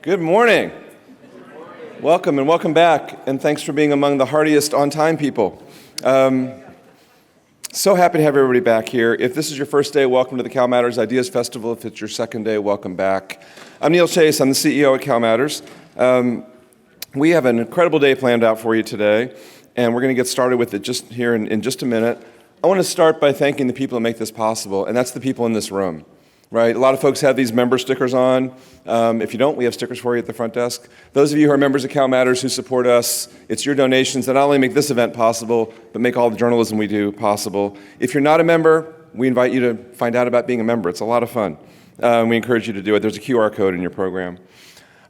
Good morning. Welcome and welcome back, and thanks for being among the hardiest on-time people. So happy to have everybody back here. If this is your first day, welcome to the CalMatters Ideas Festival. If it's your second day, welcome back. I'm Neil Chase. I'm the CEO at CalMatters. We have an incredible day planned out for you today, and we're going to get started with it just here in just a minute. I want to start by thanking the people that make this possible, and that's the people in this room. Right? A lot of folks have these member stickers on. If you don't, we have stickers for you at the front desk. Those of you who are members of CalMatters who support us, it's your donations that not only make this event possible, but make all the journalism we do possible. If you're not a member, we invite you to find out about being a member. It's a lot of fun. We encourage you to do it. There's a QR code in your program.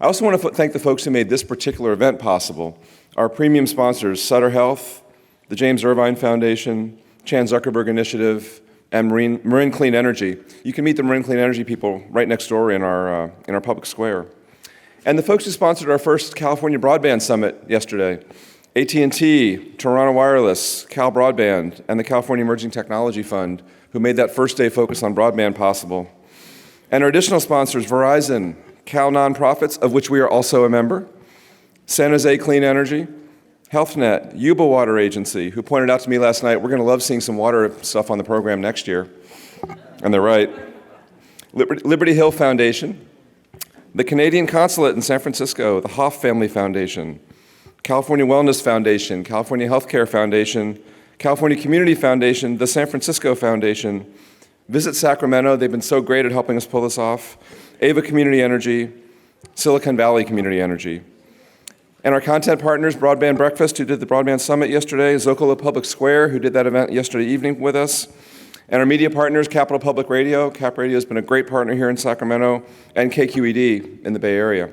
I also want to thank the folks who made this particular event possible. Our premium sponsors, Sutter Health, the James Irvine Foundation, Chan Zuckerberg Initiative, and Marin Clean Energy. You can meet the Marin Clean Energy people right next door in our public square. And the folks who sponsored our first California Broadband Summit yesterday, AT&T, Toronto Wireless, Cal Broadband, and the California Emerging Technology Fund, who made that first day focus on broadband possible. And our additional sponsors, Verizon, Cal Nonprofits, of which we are also a member, San Jose Clean Energy, HealthNet, Yuba Water Agency, who pointed out to me last night, we're going to love seeing some water stuff on the program next year. And they're right. Liberty Hill Foundation, the Canadian Consulate in San Francisco, the Hoff Family Foundation, California Wellness Foundation, California Healthcare Foundation, California Community Foundation, the San Francisco Foundation, Visit Sacramento, they've been so great at helping us pull this off, Ava Community Energy, Silicon Valley Community Energy. And our content partners, Broadband Breakfast, who did the Broadband Summit yesterday, Zocalo Public Square, who did that event yesterday evening with us, and our media partners, Capital Public Radio. Cap Radio has been a great partner here in Sacramento, and KQED in the Bay Area.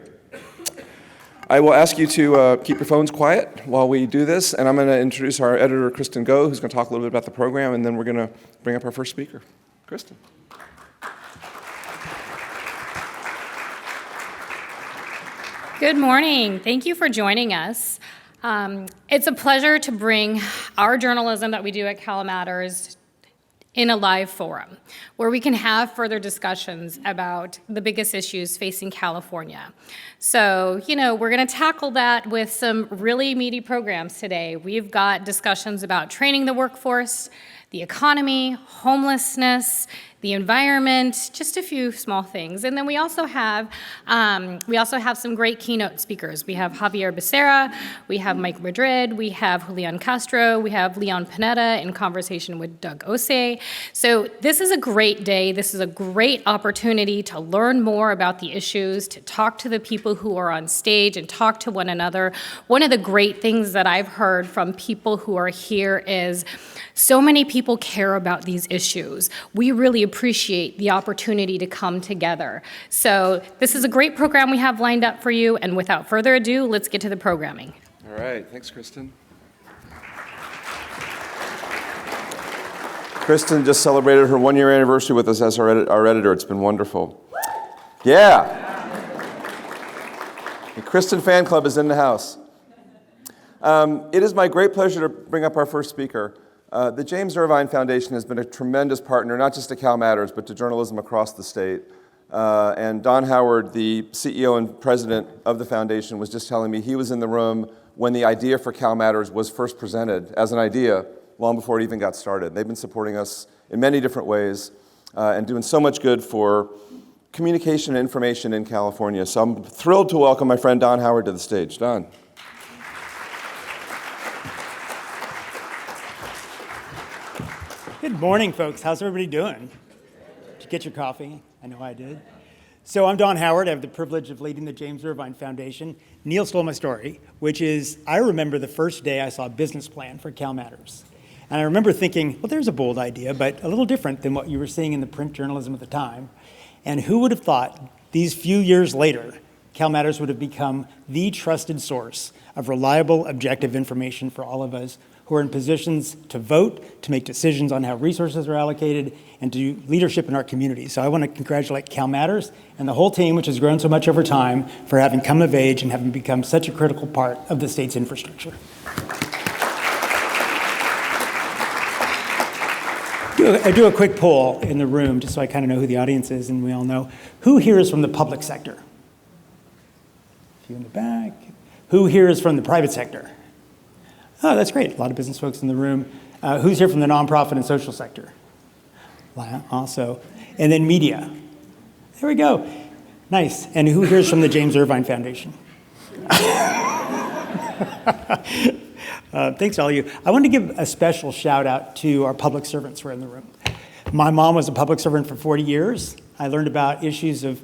I will ask you to keep your phones quiet while we do this, and I'm going to introduce our editor, Kristen Go, who's going to talk a little bit about the program, and then we're going to bring up our first speaker. Kristen. Good morning. Thank you for joining us. It's a pleasure to bring our journalism that we do at CalMatters in a live forum where we can have further discussions about the biggest issues facing California. So, we're going to tackle that with some really meaty programs today. We've got discussions about training the workforce, the economy, homelessness, the environment, just a few small things. And then we also have some great keynote speakers. We have Javier Becerra, we have Mike Madrid, we have Julian Castro, we have Leon Panetta in conversation with Doug Ose. So this is a great day. This is a great opportunity to learn more about the issues, to talk to the people who are on stage and talk to one another. One of the great things that I've heard from people who are here is so many people care about these issues. We really appreciate the opportunity to come together. So this is a great program we have lined up for you, and without further ado, let's get to the programming. All right, thanks, Kristen. Kristen just celebrated her one-year anniversary with us as our editor. It's been wonderful. Yeah. The Kristen fan club is in the house. It is my great pleasure to bring up our first speaker. The James Irvine Foundation has been a tremendous partner, not just to CalMatters, but to journalism across the state. And Don Howard, the CEO and president of the foundation, was just telling me he was in the room when the idea for CalMatters was first presented as an idea, long before it even got started. They've been supporting us in many different ways and doing so much good for communication and information in California. So I'm thrilled to welcome my friend Don Howard to the stage. Don. Good morning, folks. How's everybody doing? Did you get your coffee? I know I did. So I'm Don Howard. I have the privilege of leading the James Irvine Foundation. Neil stole my story, which is I remember the first day I saw a business plan for CalMatters. And I remember thinking, well, there's a bold idea, but a little different than what you were seeing in the print journalism at the time. And who would have thought these few years later, CalMatters would have become the trusted source of reliable, objective information for all of us who are in positions to vote, to make decisions on how resources are allocated, and to do leadership in our community. So I want to congratulate CalMatters and the whole team, which has grown so much over time, for having come of age and having become such a critical part of the state's infrastructure. I do a quick poll in the room, just so I kind of know who the audience is, and we all know. Who here is from the public sector? few in the back. Who here is from the private sector? Oh, that's great. A lot of business folks in the room. Who's here from the nonprofit and social sector? Wow, also. And then media. There we go. Nice. And who here is from the James Irvine Foundation? Thanks to all of you. I want to give a special shout out to our public servants who are in the room. My mom was a public servant for 40 years. I learned about issues of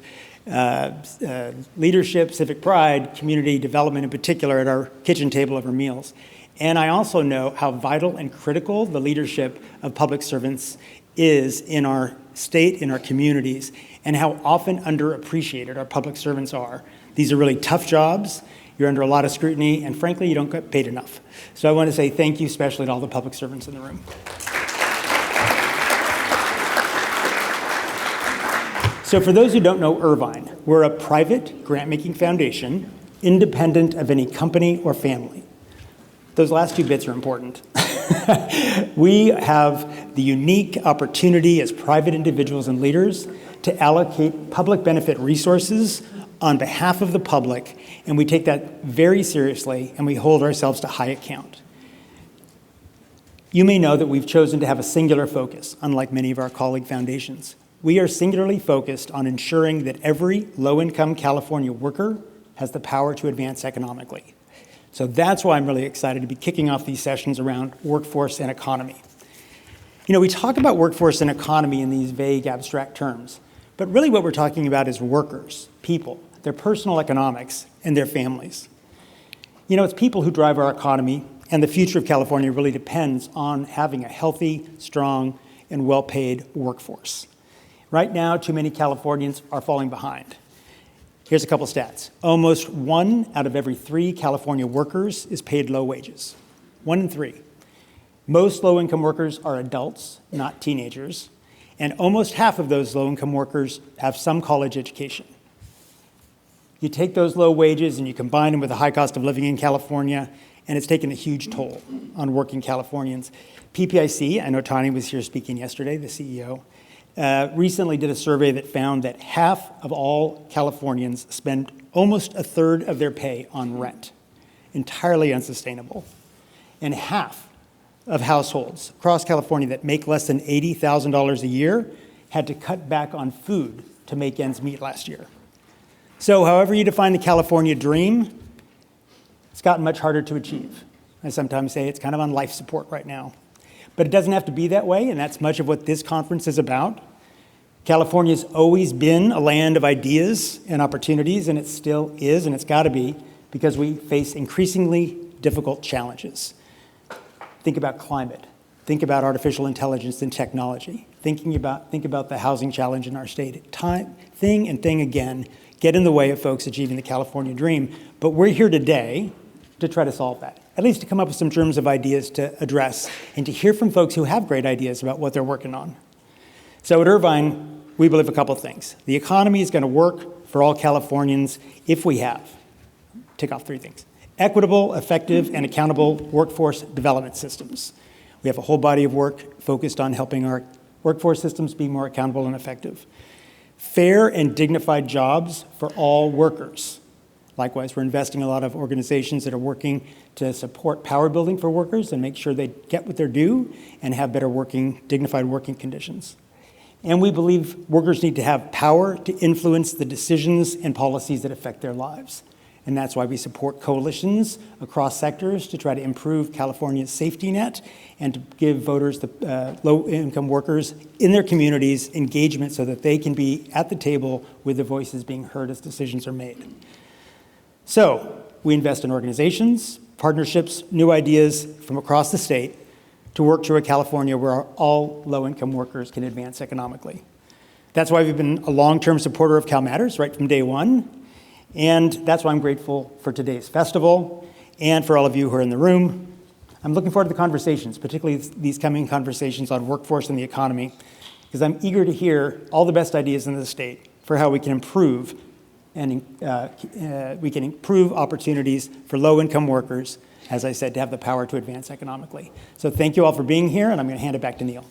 leadership, civic pride, community development in particular at our kitchen table over meals. And I also know how vital and critical the leadership of public servants is in our state, in our communities, and how often underappreciated our public servants are. These are really tough jobs. You're under a lot of scrutiny, and frankly, you don't get paid enough. So I want to say thank you especially to all the public servants in the room. So for those who don't know Irvine, we're a private grant-making foundation, independent of any company or family. Those last two bits are important. We have the unique opportunity as private individuals and leaders to allocate public benefit resources on behalf of the public, and we take that very seriously, and we hold ourselves to high account. You may know that we've chosen to have a singular focus, unlike many of our colleague foundations. We are singularly focused on ensuring that every low-income California worker has the power to advance economically. So that's why I'm really excited to be kicking off these sessions around workforce and economy. You know, we talk about workforce and economy in these vague, abstract terms, but really what we're talking about is workers, people, their personal economics, and their families. You know, it's people who drive our economy, and the future of California really depends on having a healthy, strong, and well-paid workforce. Right now, too many Californians are falling behind. Here's a couple stats. Almost 1 out of every 3 California workers is paid low wages. 1 in 3. Most low-income workers are adults, not teenagers, and almost half of those low-income workers have some college education. You take those low wages and you combine them with the high cost of living in California, and it's taken a huge toll on working Californians. PPIC, I know Tani was here speaking yesterday, the CEO, recently did a survey that found that half of all Californians spend almost a third of their pay on rent, entirely unsustainable. And half of households across California that make less than $80,000 a year had to cut back on food to make ends meet last year. So however you define the California dream, it's gotten much harder to achieve. I sometimes say it's kind of on life support right now. But it doesn't have to be that way, and that's much of what this conference is about. California's always been a land of ideas and opportunities, and it still is, and it's got to be, because we face increasingly difficult challenges. Think about climate. Think about artificial intelligence and technology. Think about the housing challenge in our state. Thing and thing again get in the way of folks achieving the California dream. But we're here today to try to solve that, at least to come up with some terms of ideas to address and to hear from folks who have great ideas about what they're working on. So at Irvine, we believe a couple of things. The economy is going to work for all Californians if we have, tick off 3 things, equitable, effective, and accountable workforce development systems. We have a whole body of work focused on helping our workforce systems be more accountable and effective. Fair and dignified jobs for all workers. Likewise, we're investing in a lot of organizations that are working to support power building for workers and make sure they get what they're due and have better dignified working conditions. And we believe workers need to have power to influence the decisions and policies that affect their lives. And that's why we support coalitions across sectors to try to improve California's safety net and to give voters, the low-income workers in their communities, engagement so that they can be at the table with their voices being heard as decisions are made. So we invest in organizations, partnerships, new ideas from across the state to work to a California where all low-income workers can advance economically. That's why we've been a long-term supporter of CalMatters right from day one. And that's why I'm grateful for today's festival and for all of you who are in the room. I'm looking forward to the conversations, particularly these coming conversations on workforce and the economy, because I'm eager to hear all the best ideas in the state for how we can improve opportunities for low-income workers, as I said, to have the power to advance economically. So thank you all for being here, and I'm going to hand it back to Neil.